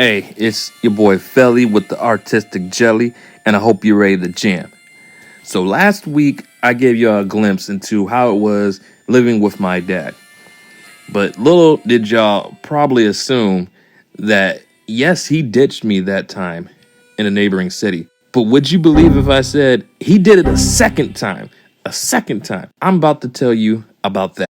Hey, it's your boy Felly with the artistic jelly, and I hope you're ready to jam. So last week, I gave you a glimpse into how it was living with my dad. But little did y'all probably assume that, yes, he ditched me that time in a neighboring city. But would you believe if I said he did it a second time? A second time. I'm about to tell you about that.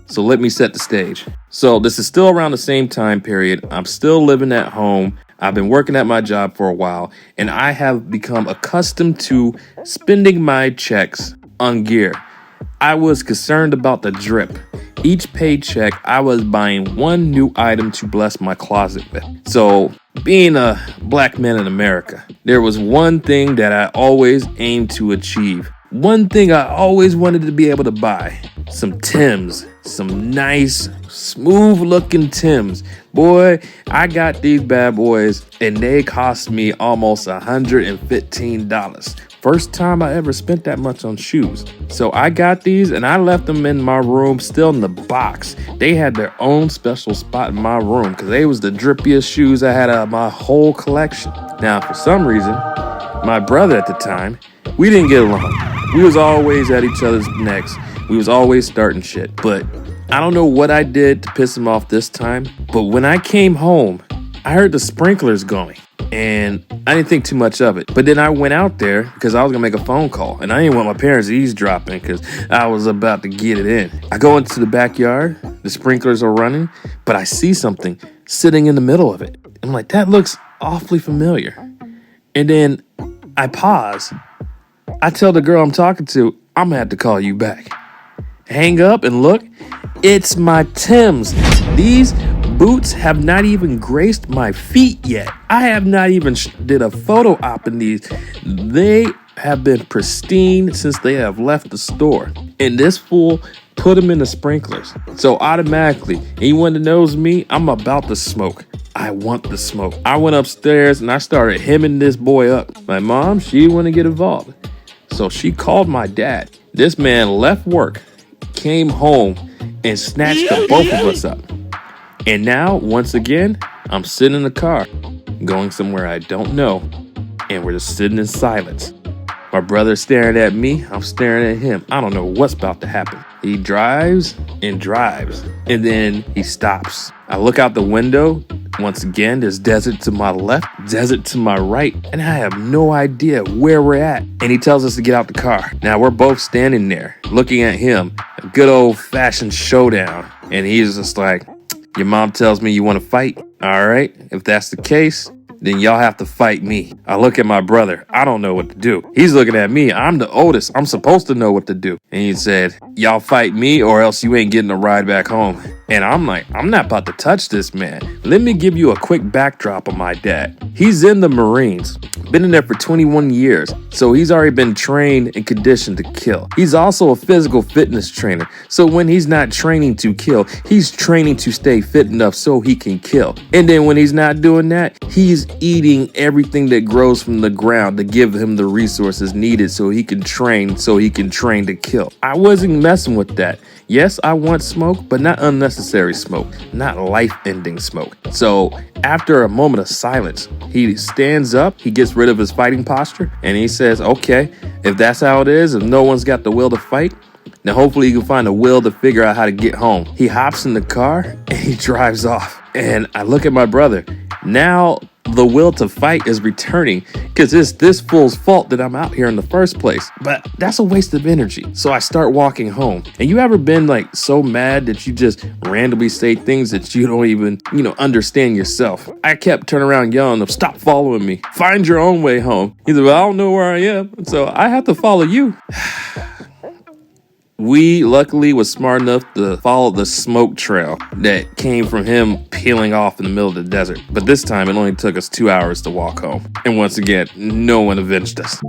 So let me set the stage. So this is still around the same time period. I'm still living at home. I've been working at my job for a while, and I have become accustomed to spending my checks on gear. I was concerned about the drip. Each paycheck, I was buying one new item to bless my closet with. So, being a black man in America, there was one thing that I always aimed to achieve. One thing I always wanted to be able to buy. Some Timbs. Some nice, smooth-looking Timbs. Boy, I got these bad boys, and they cost me almost $115. First time I ever spent that much on shoes. So I got these and I left them in my room still in the box. They had their own special spot in my room because they was the drippiest shoes I had out of my whole collection. Now, for some reason, my brother at the time, we didn't get along. We was always at each other's necks. We was always starting shit. But I don't know what I did to piss him off this time. But when I came home, I heard the sprinklers going. And I didn't think too much of it. But then I went out there because I was going to make a phone call. And I didn't want my parents eavesdropping because I was about to get it in. I go into the backyard. The sprinklers are running. But I see something sitting in the middle of it. I'm like, that looks awfully familiar. And then I pause. I tell the girl I'm talking to, I'm going to have to call you back. Hang up and look. It's my Timbs. These boots have not even graced my feet yet. I have not even did a photo op in these. They have been pristine since they have left the store. And this fool put them in the sprinklers. So automatically, anyone that knows me, I'm about to smoke. I want the smoke. I went upstairs and I started hemming this boy up. My mom, she didn't want to get involved. So she called my dad. This man left work, came home, and snatched the both of us up. And now, once again, I'm sitting in the car, going somewhere I don't know, and we're just sitting in silence. My brother's staring at me, I'm staring at him. I don't know what's about to happen. He drives, and then he stops. I look out the window. Once again, there's desert to my left, desert to my right, and I have no idea where we're at. And he tells us to get out the car. Now, we're both standing there, looking at him, a good old-fashioned showdown. And he's just like, your mom tells me you want to fight? All right, if that's the case, then y'all have to fight me. I look at my brother. I don't know what to do. He's looking at me. I'm the oldest. I'm supposed to know what to do. And he said, y'all fight me or else you ain't getting a ride back home. And I'm like, I'm not about to touch this man. Let me give you a quick backdrop of my dad. He's in the Marines. Been in there for 21 years. So he's already been trained and conditioned to kill. He's also a physical fitness trainer. So when he's not training to kill, he's training to stay fit enough so he can kill. And then when he's not doing that, he's eating everything that grows from the ground to give him the resources needed so he can train to kill. I wasn't messing with that. Yes, I want smoke, but not unnecessary smoke, not life-ending smoke. So after a moment of silence, he stands up, he gets rid of his fighting posture, and he says, okay, if that's how it is, if no one's got the will to fight, then hopefully you can find the will to figure out how to get home. He hops in the car and he drives off. And I look at my brother. Now the will to fight is returning because it's this fool's fault that I'm out here in the first place. But that's a waste of energy. So I start walking home. And you ever been like so mad that you just randomly say things that you don't even, understand yourself? I kept turning around yelling, stop following me. Find your own way home. He said, well, I don't know where I am. So I have to follow you. We luckily was smart enough to follow the smoke trail that came from him peeling off in the middle of the desert. But this time it only took us 2 hours to walk home. And once again, no one avenged us.